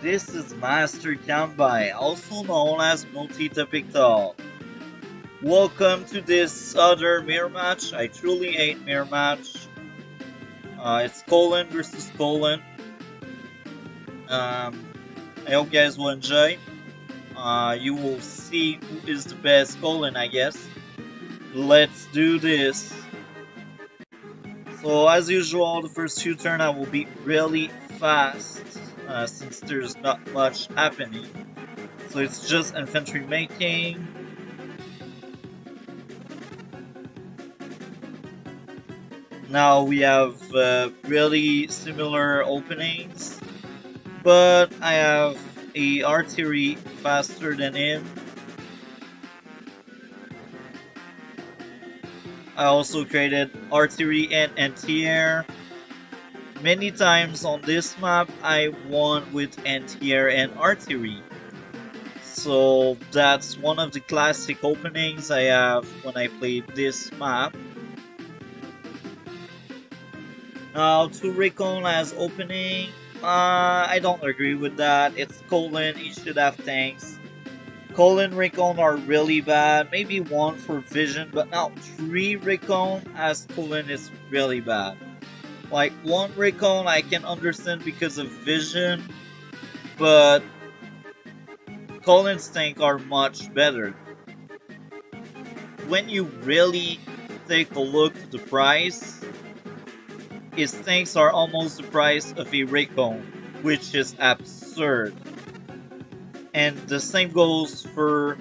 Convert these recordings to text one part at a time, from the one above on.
This is Master Kambai, also known as Multi-Topic Talk. Welcome to this other mirror match. I truly hate mirror match. It's Colin versus Colin. Um, I hope you guys will enjoy. You will see who is the best Colin, I guess. Let's do this. So as usual, the first few turns I will be really fast since there's not much happening. So it's just infantry making. Now we have really similar openings, but I have a artillery faster than him. I also created artillery and anti-air. Many times on this map I won with anti-air and artillery. So that's one of the classic openings I have when I played this map. Now, to recon as opening, I don't agree with that. It's colon, he should have tanks. Colon recon are really bad. Maybe one for vision, but now 3 recon as colon is really bad. Like 1 recon I can understand because of vision, but colon's tank are much better. When you really take a look at the price, his tanks are almost the price of a recon, which is absurd. And the same goes for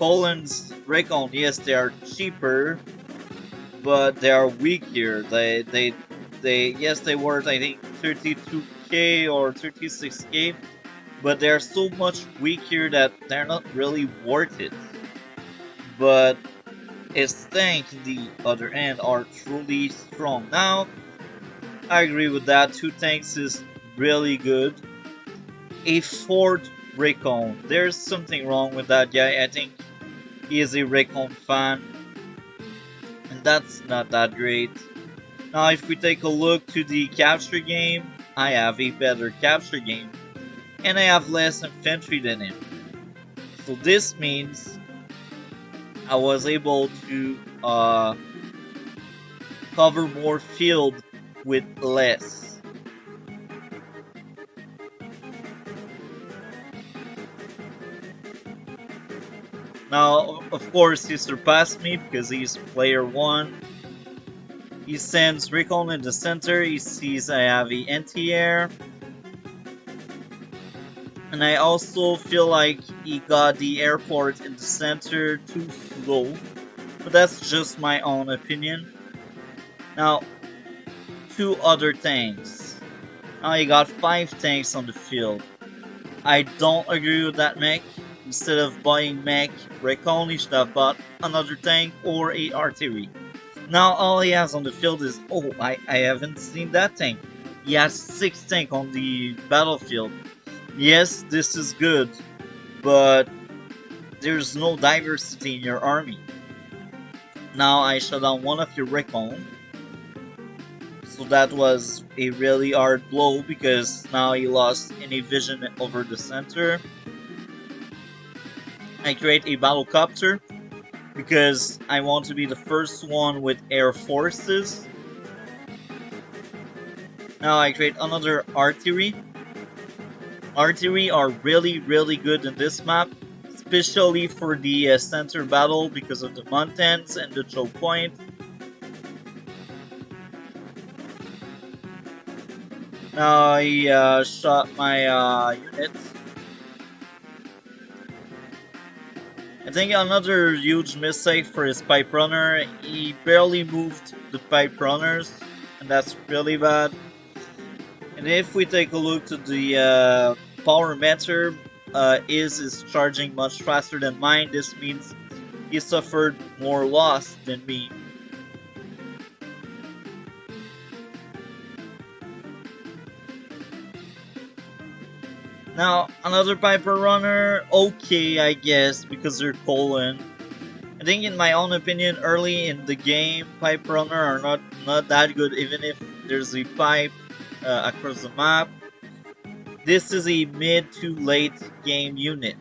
Poland's recon. Yes, they are cheaper, but they are weaker. Yes, they worth I think 32k or 36k, but they are so much weaker that they're not really worth it. But his tanks, on the other hand, are truly strong. Now, I agree with that. 2 tanks is really good. A 4th recon. There's something wrong with that guy. I think he is a recon fan, and that's not that great. Now, if we take a look to the capture game, I have a better capture game, and I have less infantry than him. So this means I was able to cover more field with less. Now, of course, he surpassed me because he's player 1. He sends recon in the center, he sees I have the anti-air. And I also feel like he got the airport in the center too slow. But that's just my own opinion. Now, 2 other tanks. Now he got 5 tanks on the field. I don't agree with that mech. Instead of buying mech recon, he should have bought another tank or a artillery. Now all he has on the field is, oh, I haven't seen that tank. He has 6 tanks on the battlefield. Yes, this is good, but there's no diversity in your army. Now I shut down one of your recon. So that was a really hard blow because now he lost any vision over the center. I create a battlecopter because I want to be the first one with air forces. Now I create another artillery. Artillery are really good in this map, especially for the center battle because of the mountains and the choke point. Now I shot my units. I think another huge mistake for his pipe runner, he barely moved the pipe runners, and that's really bad. And if we take a look to the power meter, his is charging much faster than mine. This means he suffered more loss than me. Now, another Piper runner, okay, I guess, because they're colon. I think in my own opinion, early in the game, pipe runner are not that good, even if there's a pipe across the map. this is a mid to late game unit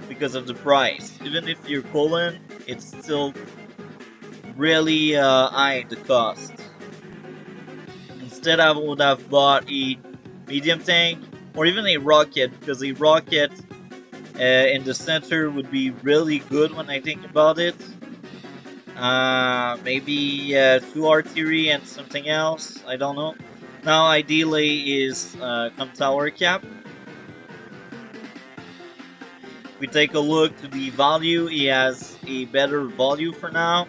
because of the price. Even if you're colon, it's still really high the cost. Instead, I would have bought a medium tank or even a rocket, because a rocket in the center would be really good when I think about it. Maybe 2 artillery and something else. I don't know. Now, ideally is come tower cap. We take a look to the value. He has a better value for now,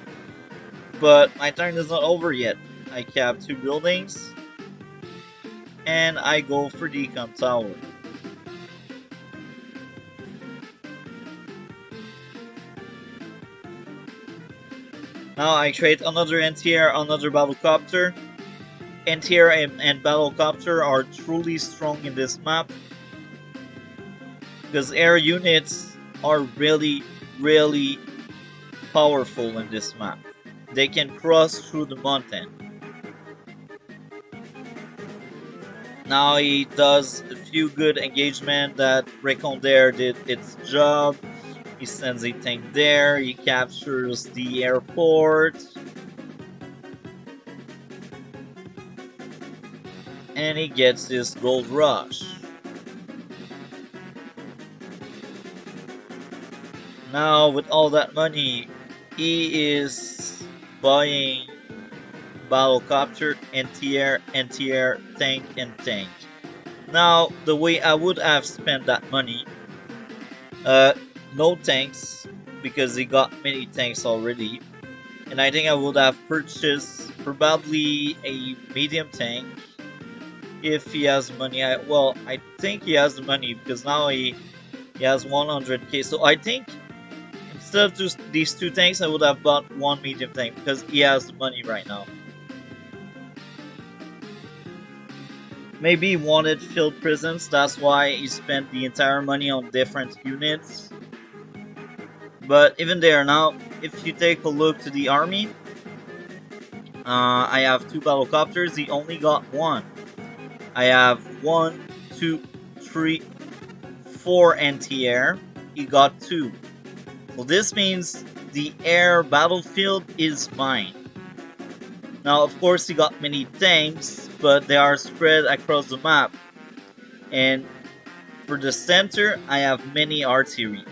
but my turn is not over yet. I cap 2 buildings, and I go for the come tower. Now I trade another NTR, another battlecopter. NTR and battlecopter are truly strong in this map, because air units are really, really powerful in this map. They can cross through the mountain. Now he does a few good engagement that Recon there did its job. He sends a tank there, he captures the airport, and he gets this gold rush. Now with all that money, he is buying battlecopter, NTR, tank, and tank. Now, the way I would have spent that money, no tanks, because he got many tanks already, and I think I would have purchased probably a medium tank if he has money. Well, I think he has the money, because now he has 100k, so I think instead of just these 2 tanks, I would have bought 1 medium tank, because he has the money right now. Maybe he wanted field prisons, that's why he spent the entire money on different units. But even there, now, if you take a look to the army, I have 2 battlecopters, he only got 1. I have 1, 2, 3, 4 anti-air, he got 2. So this means the air battlefield is mine. Now, of course, he got many tanks, but they are spread across the map. And for the center, I have many artillery.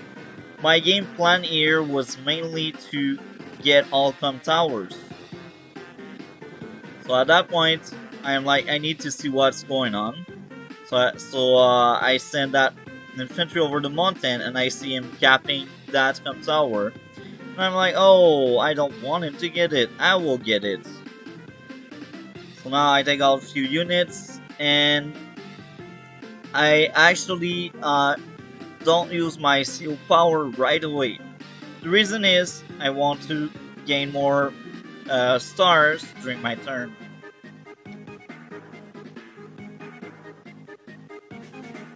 My game plan here was mainly to get all com towers. So at that point, I am like, I need to see what's going on. So I send that infantry over the mountain, and I see him capping that com tower. And I'm like, oh, I don't want him to get it. I will get it. So now I take out a few units, and I actually don't use my seal power right away. The reason is I want to gain more stars during my turn.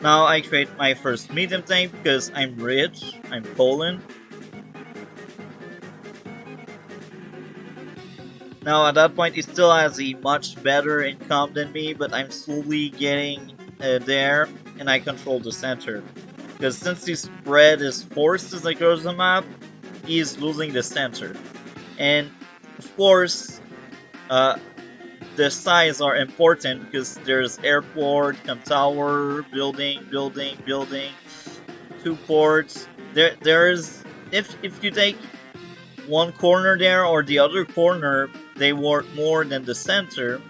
Now I create my first medium tank because I'm rich, I'm Poland. Now at that point he still has a much better income than me, but I'm slowly getting there, and I control the center. Because since the spread is forced as I cross the map, he is losing the center. And of course, the size are important because there's airport, com tower, building, 2 ports. There's if you take one corner there or the other corner, they work more than the center,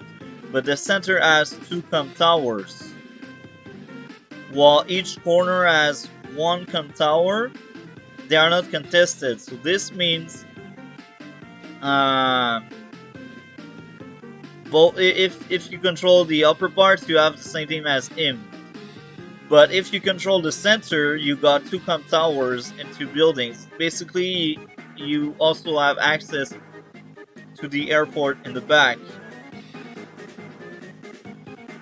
but the center has 2 com towers, while each corner has 1 com tower. They are not contested, so this means if you control the upper parts, you have the same thing as him. But if you control the center, you got 2 com towers and 2 buildings. Basically, you also have access to the airport in the back.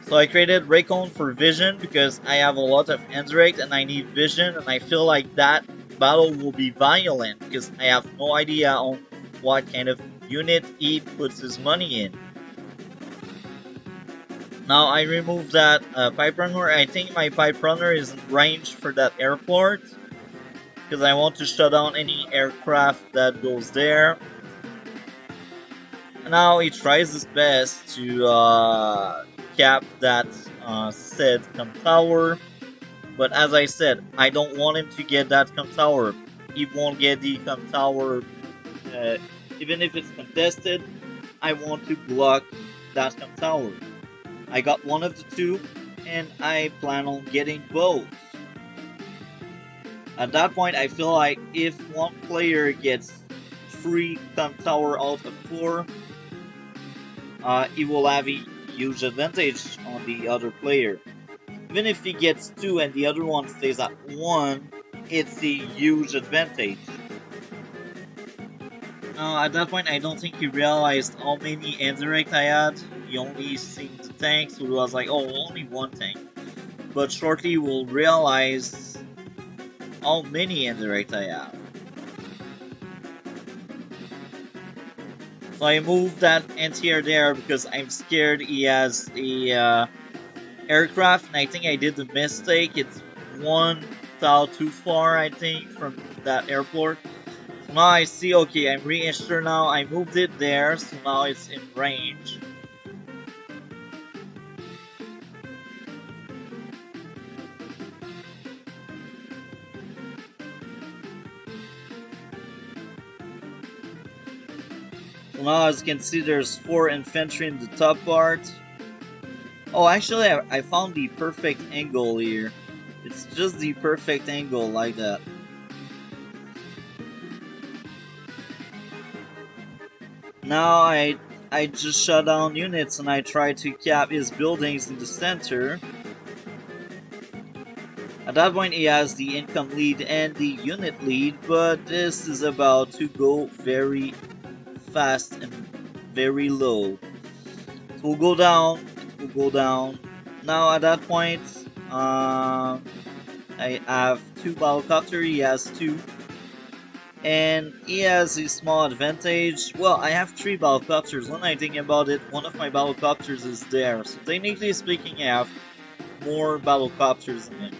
So I created Raycon for vision because I have a lot of indirect and I need vision, and I feel like that battle will be violent because I have no idea on what kind of unit he puts his money in. Now I removed that pipe runner. I think my pipe runner is in range for that airport because I want to shut down any aircraft that goes there. Now he tries his best to cap that said com tower, but as I said, I don't want him to get that com tower. He won't get the com tower, uh, even if it's contested. I want to block that com tower. I got one of the two, and I plan on getting both. At that point, I feel like if one player gets 3 com tower out of 4, he will have a huge advantage on the other player. Even if he gets 2 and the other one stays at 1, it's a huge advantage. At that point, I don't think he realized how many indirect I had. He only seen the tank, so he was like, oh, only one tank. But shortly, we'll realize how many indirect I have. So I moved that anti-air there because I'm scared he has a aircraft, and I think I did the mistake. It's one tile too far, I think, from that airport. So now I see, okay, I'm reassured now. I moved it there, so now it's in range. So now as you can see, there's 4 infantry in the top part. Oh, actually, I found the perfect angle here. It's just the perfect angle like that. Now I just shut down units and I try to cap his buildings in the center. At that point he has the income lead and the unit lead, but this is about to go very fast and very low. It will go down, it will go down. Now at that point, I have 2 battlecopter, he has 2. And he has a small advantage. Well, I have 3 battlecopters. When I think about it, one of my battlecopters is there. So technically speaking, I have more battlecopters than him.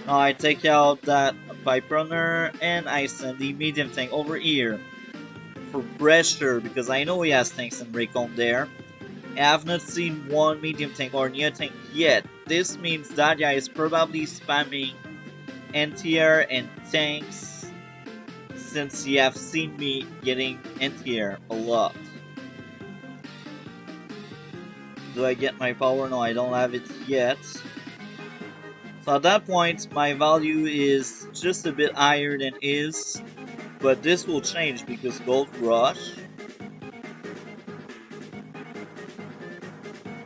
Now I take out that pipe runner and I send the medium tank over here for pressure because I know he has tanks and recon there. I have not seen one medium tank or near tank yet. This means that guy is probably spamming anti-air and tanks since you have seen me getting anti-air a lot. Do I get my power? No, I don't have it yet. So at that point, my value is just a bit higher than his, but this will change because Gold Rush.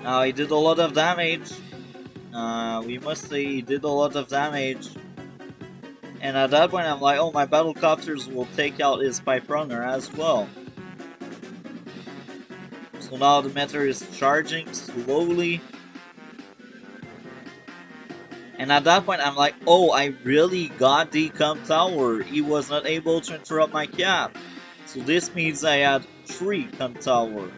Now he did a lot of damage. We must say he did a lot of damage. And at that point I'm like, oh, my battlecopters will take out his pipe runner as well. So now the meter is charging slowly. And at that point I'm like, oh, I really got the com tower. He was not able to interrupt my cap. So this means I had 3 com tower.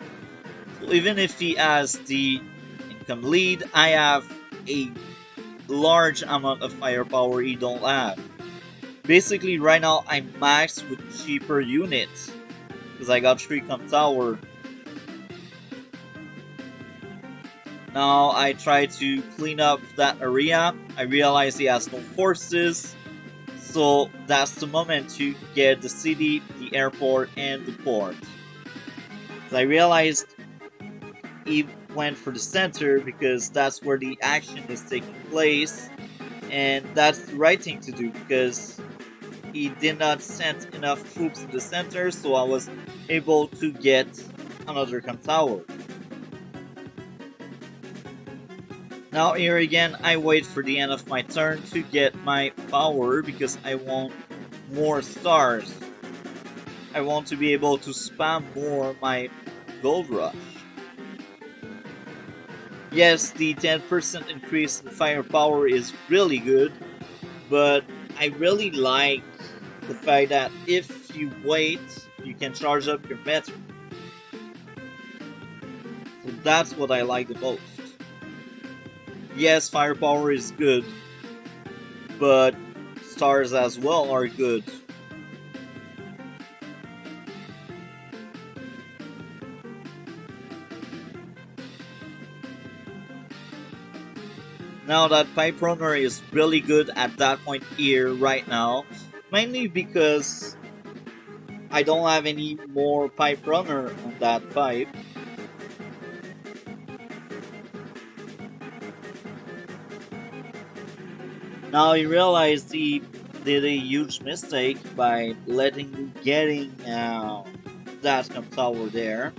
So even if he has the income lead, I have a large amount of firepower he don't have. Basically right now I'm maxed with cheaper units because I got 3 com tower. Now I try to clean up that area. I realize he has no forces, so that's the moment to get the city, the airport, and the port. So I realized he went for the center because that's where the action is taking place, and that's the right thing to do because he did not send enough troops in the center, so I was able to get another com tower. Now here again, I wait for the end of my turn to get my power because I want more stars. I want to be able to spam more my Gold Rush. Yes, the 10% increase in firepower is really good, but I really like the fact that if you wait, you can charge up your meter. So That's what I like the most. Yes, firepower is good, but stars as well are good. Now that Pipe Runner is really good at that point here right now, mainly because I don't have any more Pipe Runner on that pipe. Now he realized he did a huge mistake by letting me getting that tower there.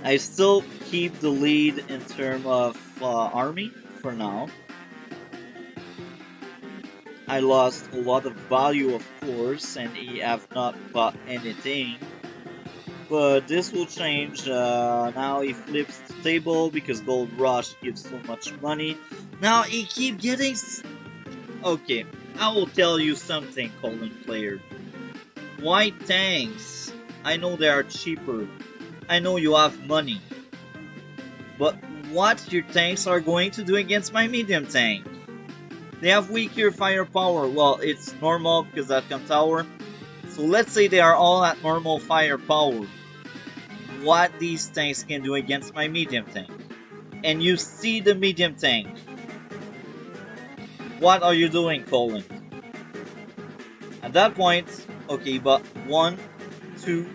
I still keep the lead in terms of army for now. I lost a lot of value, of course, and he have not bought anything. But this will change. Now he flips the table because Gold Rush gives so much money. Now he keep getting. Okay, I will tell you something, Colin player. White tanks. I know they are cheaper. I know you have money. But what your tanks are going to do against my medium tank? They have weaker firepower. Well, it's normal because that can tower. So let's say they are all at normal firepower. What these tanks can do against my medium tank. And you see the medium tank. What are you doing, Colin? At that point, okay, but 1, 2,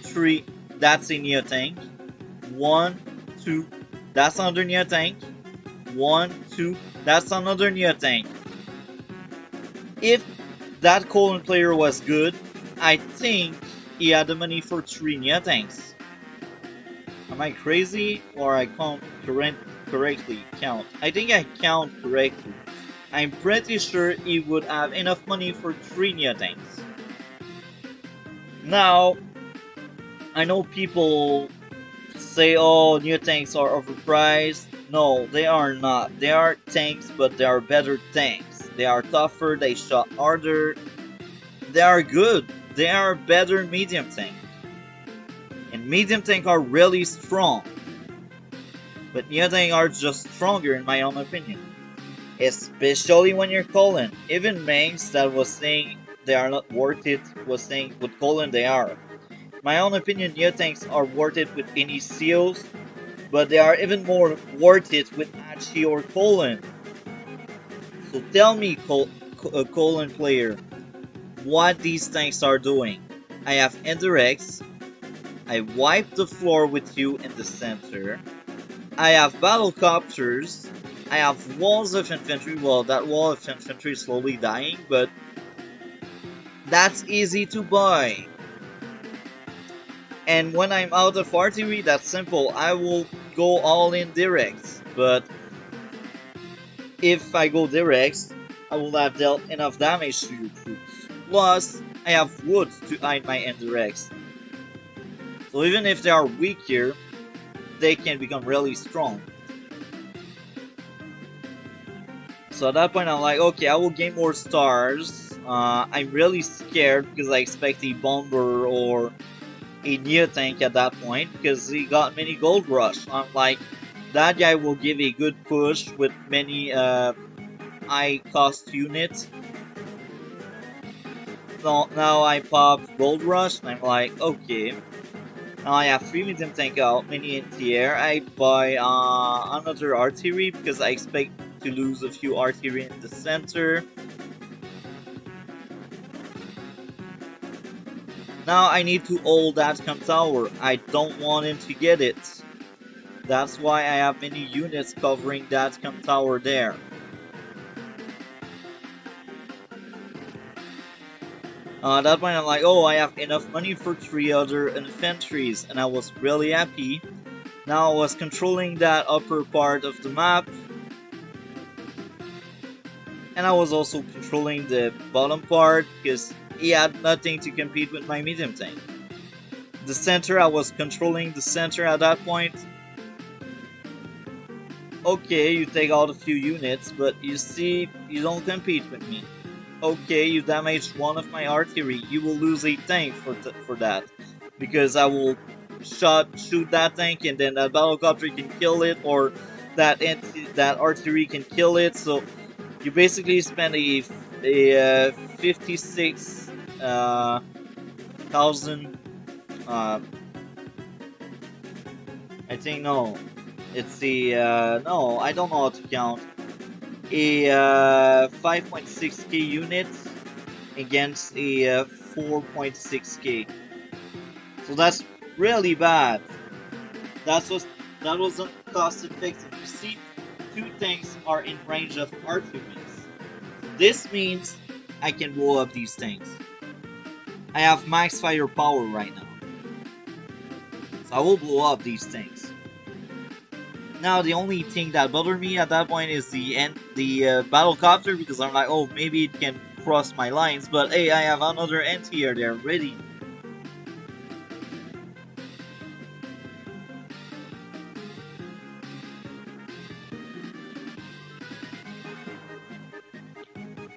3, that's a near tank. 1, 2, that's another near tank. 1, 2, that's another near tank. If that Colin player was good, I think he had the money for 3 near tanks. Am I crazy or I can't correctly count? I think I count correctly. I'm pretty sure he would have enough money for 3 near tanks. Now, I know people say, oh, new tanks are overpriced. No, they are not. They are tanks, but they are better tanks. They are tougher, they shot harder. They are good. They are better medium tank. And medium tank are really strong. But new tank are just stronger in my own opinion. Especially when you're Colin. Even Mangs that was saying they are not worth it was saying with Colin they are. My own opinion, new tanks are worth it with any seals, but they are even more worth it with Achi or Colin. So tell me, Colin player, what these tanks are doing. I have indirects. I wipe the floor with you in the center. I have battle copters. I have walls of infantry. Well, that wall of infantry is slowly dying, but that's easy to buy. And when I'm out of artillery, that's simple. I will go all in directs. But if I go directs, I will have dealt enough damage to your troops. Plus, I have wood to hide my indirects. So even if they are weak here, they can become really strong. So at that point, I'm like, okay, I will gain more stars. I'm really scared because I expect a bomber or a near tank at that point because he got many gold rush. I'm like, that guy will give a good push with many high cost units. So now I pop gold rush and I'm like, okay. Now I have 3 medium tank out, many in the air. I buy another artillery because I expect to lose a few artillery in the center. Now I need to hold that tower. I don't want him to get it. That's why I have many units covering that tower there. At that point I'm like, oh, I have enough money for 3 other infantries, and I was really happy. Now I was controlling that upper part of the map, and I was also controlling the bottom part because he had nothing to compete with my medium tank. The center, I was controlling the center at that point. Okay, you take out a few units, but you see, you don't compete with me. Okay, you damaged one of my artillery, you will lose a tank for that. because I will shoot that tank and then that battlecopter can kill it, or that artillery can kill it. So you basically spend a 56 thousand. Uh, I think no, it's the no. I don't know how to count. A 5.6k units against a 4.6k. So that's really bad. That's what that wasn't cost effective. You see, two tanks are in range of arguments. This means I can blow up these tanks. I have max firepower right now, so I will blow up these tanks. Now the only thing that bothered me at that point is the battlecopter, because I'm like, oh, maybe it can cross my lines, but hey, I have another anti-air there ready.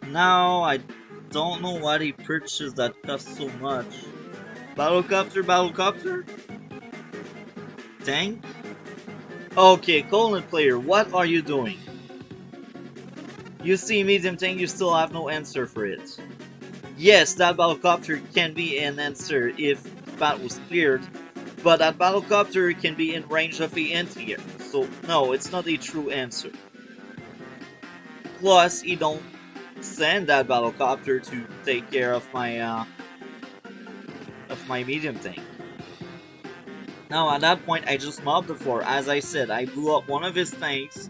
Now I don't know why they purchased that cost so much. Battlecopter, battlecopter? Tank? Okay, Colin player, what are you doing? You see medium tank, you still have no answer for it. Yes, that battlecopter can be an answer if the battle was cleared, but that battlecopter can be in range of the anti-air, so no, it's not a true answer. Plus, he don't send that battlecopter to take care of my medium tank. Now, at that point, I just mobbed the floor. As I said, I blew up one of his tanks.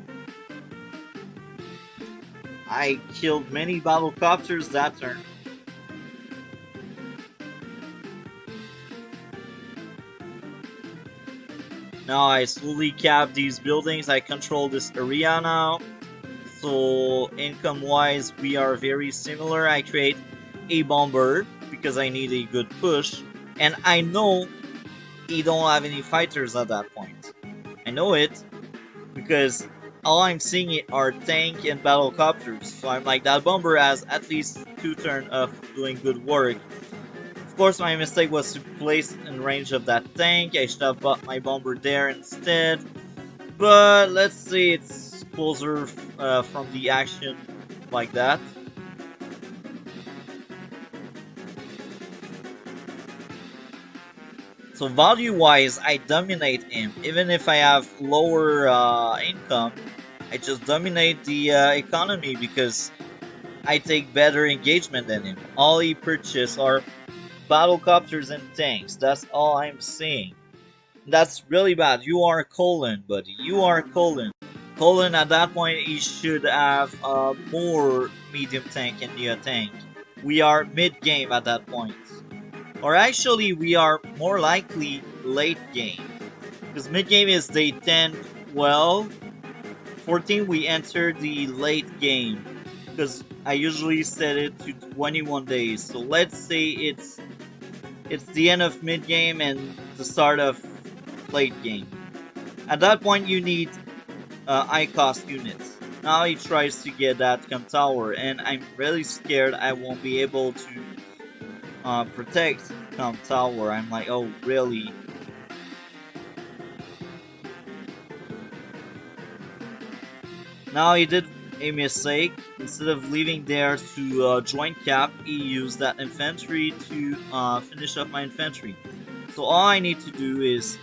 I killed many battlecopters that turn. Now I slowly cap these buildings. I control this area now. So income-wise, we are very similar. I create a bomber because I need a good push. And I know he don't have any fighters at that point. I know it because all I'm seeing are tank and battlecopters. So I'm like, that bomber has at least 2 turns of doing good work. Of course, my mistake was to place in range of that tank. I should have bought my bomber there instead. But let's see, it's closer from the action like that. So value-wise, I dominate him. Even if I have lower income, I just dominate the economy because I take better engagement than him. All he purchases are battlecopters and tanks. That's all I'm saying. That's really bad. You are Colin, buddy. You are Colin. Colin, at that point, he should have more medium tank and near tank. We are mid-game at that point. Or actually, we are more likely late game. Because mid-game is day 10, 12, 14, we enter the late game. Because I usually set it to 21 days. So let's say it's the end of mid-game and the start of late game. At that point, you need high cost units. Now he tries to get that com tower, and I'm really scared I won't be able to protect com tower. I'm like, oh really? Now he did a mistake. Instead of leaving there to join cap, he used that infantry to finish up my infantry. So all I need to do is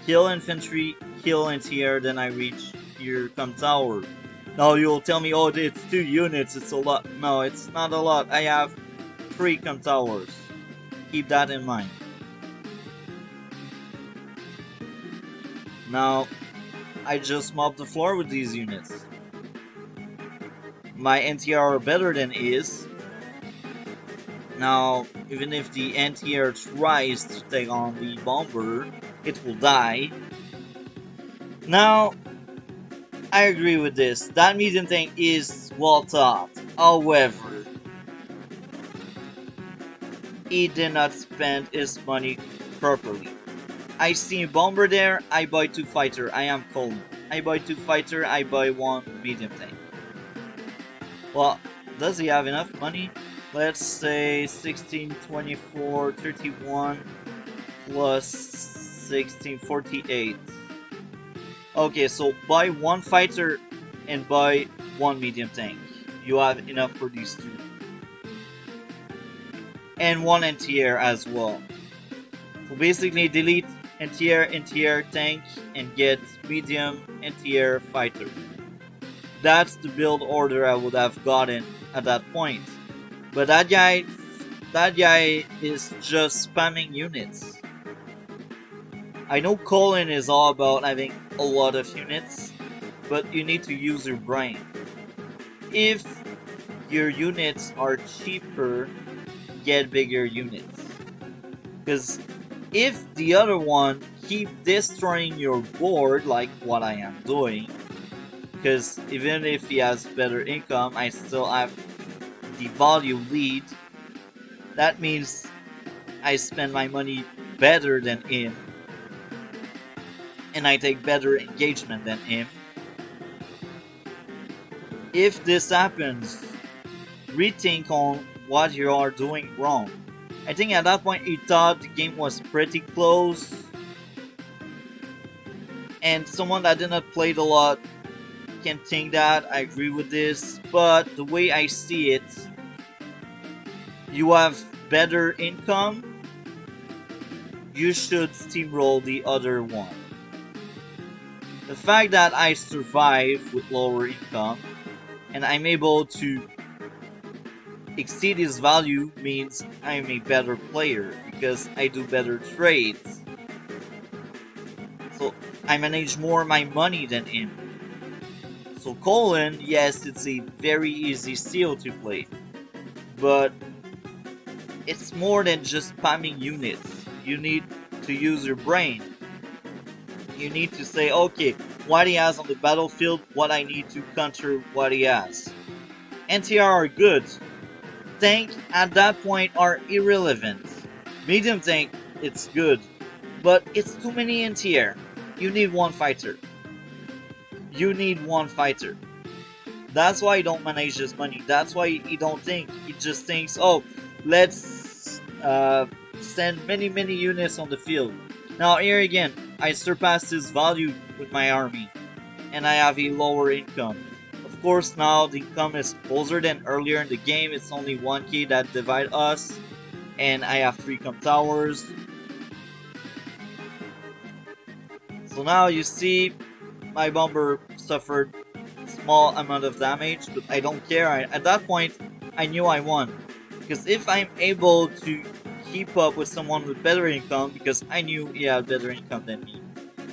kill infantry, kill anti-air, then I reach your com tower. Now you'll tell me, oh, it's 2 units, it's a lot. No, it's not a lot. I have 3 com towers. Keep that in mind. Now, I just mop the floor with these units. My NTR are better than his. Now, even if the anti-air tries to take on the bomber, it will die. Now, I agree with this. That medium tank is well thought. However, he did not spend his money properly. I see a bomber there, I buy 2 fighter, I am Colin. I buy 2 fighter, I buy 1 medium tank. Well, does he have enough money? Let's say 16, 24, 31. plus 1648. Okay, so buy one fighter and buy one medium tank. You have enough for these two. And one anti-air as well. So basically delete anti-air tank and get medium anti-air fighter. That's the build order I would have gotten at that point. But that guy is just spamming units. I know Colin is all about having a lot of units, but you need to use your brain. If your units are cheaper, get bigger units. Because if the other one keep destroying your board like what I am doing, because even if he has better income, I still have the value lead. That means I spend my money better than him, and I take better engagement than him. If this happens, rethink on what you are doing wrong. I think at that point he thought the game was pretty close, and someone that did not play it a lot can think that. I agree with this, but the way I see it, you have better income, you should steamroll the other one. The fact that I survive with lower income and I'm able to exceed his value means I'm a better player because I do better trades. So I manage more of my money than him. So Colin, yes, it's a very easy seal to play, but it's more than just spamming units. You need to use your brain. You need to say, okay, what he has on the battlefield, what I need to counter what he has. NTR are good. Tank at that point are irrelevant. Medium tank, it's good. But it's too many NTR. You need one fighter. You need one fighter. That's why he don't manage his money. That's why he don't think. He just thinks, oh, let's send many units on the field. Now here again, I surpassed his value with my army, and I have a lower income. Of course now the income is closer than earlier in the game. It's only 1k that divide us, and I have 3 comp towers. So now you see my bomber suffered small amount of damage, but I don't care. At that point, I knew I won. Because if I'm able to keep up with someone with better income, because I knew he had better income than me,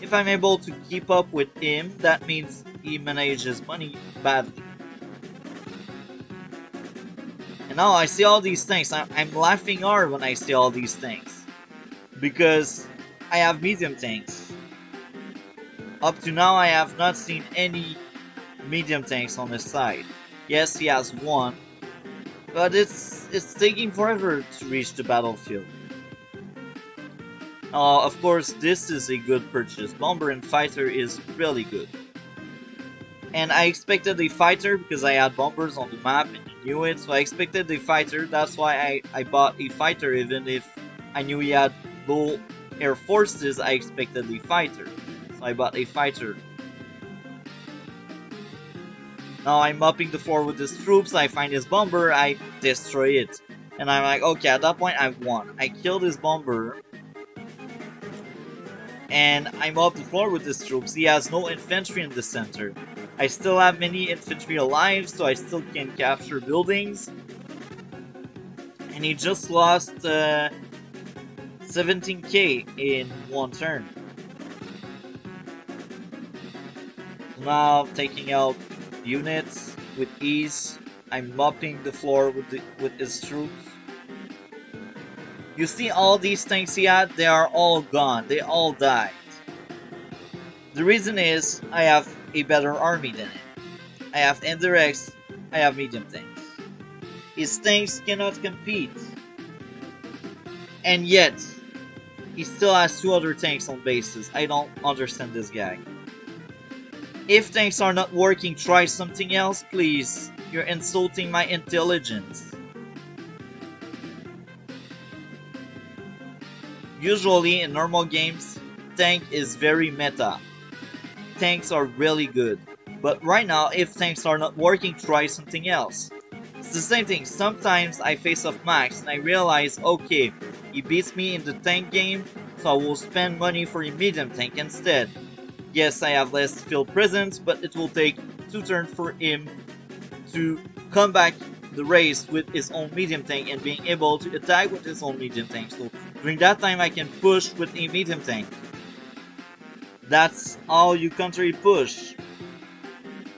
if I'm able to keep up with him, that means he manages money badly. And now I see all these things. I'm laughing hard when I see all these things. Because I have medium tanks. Up to now, I have not seen any medium tanks on his side. Yes, he has one, but it's taking forever to reach the battlefield. Of course, this is a good purchase. Bomber and Fighter is really good. And I expected a Fighter because I had bombers on the map and I knew it, so I expected a Fighter. That's why I bought a Fighter, even if I knew he had low air forces, I expected a Fighter. So I bought a Fighter. Now I'm mopping the floor with his troops, I find his bomber, I destroy it. And I'm like, okay, at that point I've won. I killed his bomber. And I mop the floor with his troops. He has no infantry in the center. I still have many infantry alive, so I still can capture buildings. And he just lost 17k in one turn. So now taking out units with ease. I'm mopping the floor with his troops. You see all these tanks he had? They are all gone. They all died. The reason is I have a better army than him. I have indirects. I have medium tanks. His tanks cannot compete. And yet, he still has 2 other tanks on bases. I don't understand this guy. If tanks are not working, try something else, please. You're insulting my intelligence. Usually in normal games, tank is very meta. Tanks are really good. But right now, if tanks are not working, try something else. It's the same thing. Sometimes I face off Max and I realize, okay, he beats me in the tank game, so I will spend money for a medium tank instead. Yes, I have less field presence, but it will take 2 turns for him to come back the race with his own medium tank and being able to attack with his own medium tank. So during that time I can push with a medium tank. That's how you counter a push.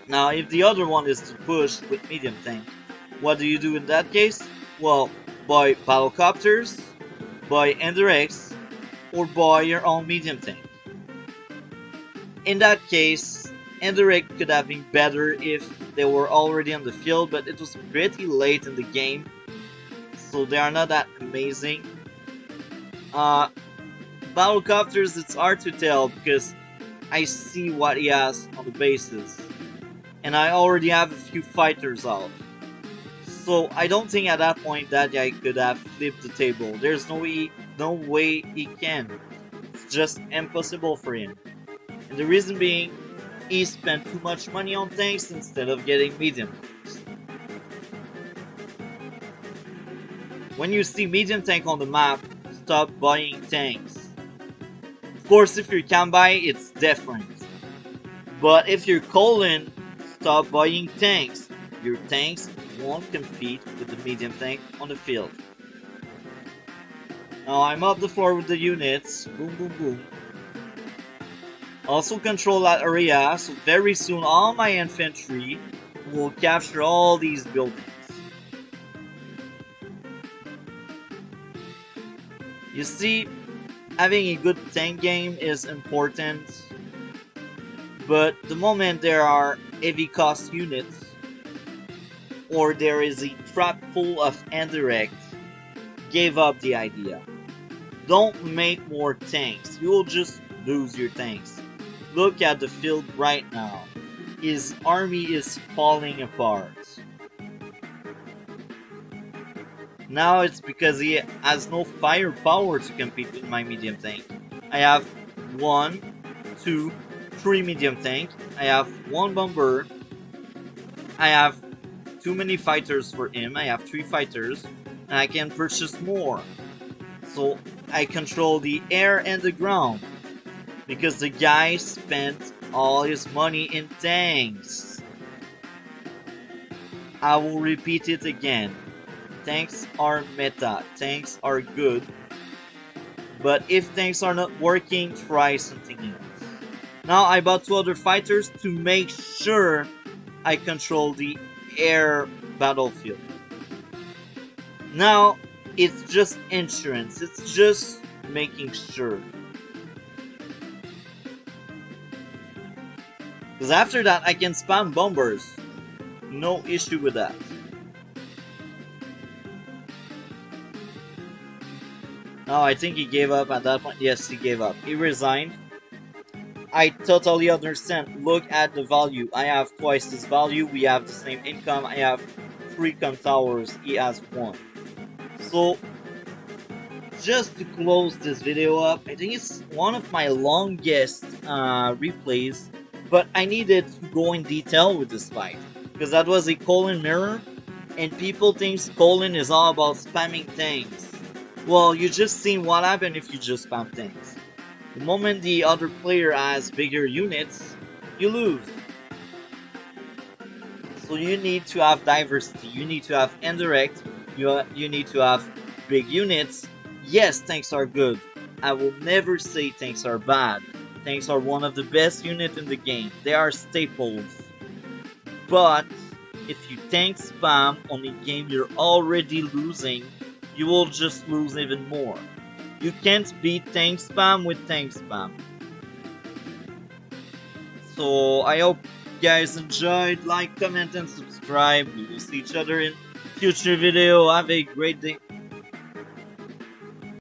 Now if the other one is to push with medium tank, what do you do in that case? Well, buy battlecopters, buy Enderex, or buy your own medium tank. In that case, Enderek could have been better if they were already on the field, but it was pretty late in the game, so they are not that amazing. Battlecopters, it's hard to tell because I see what he has on the bases, and I already have a few fighters out. So I don't think at that point that guy could have flipped the table. There's no way he can. It's just impossible for him. And the reason being, he spent too much money on tanks instead of getting medium. When you see medium tank on the map, stop buying tanks. Of course, if you're Kambai, it's different. But if you're Colin, stop buying tanks. Your tanks won't compete with the medium tank on the field. Now I'm up the floor with the units. Boom, boom, boom. Also control that area, so very soon all my infantry will capture all these buildings. You see, having a good tank game is important, but the moment there are heavy cost units, or there is a trap full of indirect, give up the idea. Don't make more tanks, you will just lose your tanks. Look at the field right now. His army is falling apart. Now it's because he has no firepower to compete with my medium tank. I have 1, 2, 3 medium tank. I have 1 bomber. I have too many fighters for him. I have 3 fighters. And I can purchase more. So I control the air and the ground. Because the guy spent all his money in tanks. I will repeat it again. Tanks are meta. Tanks are good. But if tanks are not working, try something else. Now I bought 2 other fighters to make sure I control the air battlefield. Now it's just insurance. It's just making sure. Because after that, I can spam bombers. No issue with that. Oh, I think he gave up at that point. Yes, he gave up. He resigned. I totally understand. Look at the value. I have twice this value. We have the same income. I have 3 com towers. He has 1. So, just to close this video up, I think it's one of my longest replays. But I needed to go in detail with this fight, because that was a colon mirror, and people think colon is all about spamming tanks. Well, you just seen what happened if you just spam tanks. The moment the other player has bigger units, you lose. So you need to have diversity, you need to have indirect, you need to have big units. Yes, tanks are good. I will never say tanks are bad. Tanks are one of the best units in the game. They are staples. But if you tank spam on a game you're already losing, you will just lose even more. You can't beat tank spam with tank spam. So I hope you guys enjoyed. Like, comment, and subscribe. We will see each other in future video. Have a great day.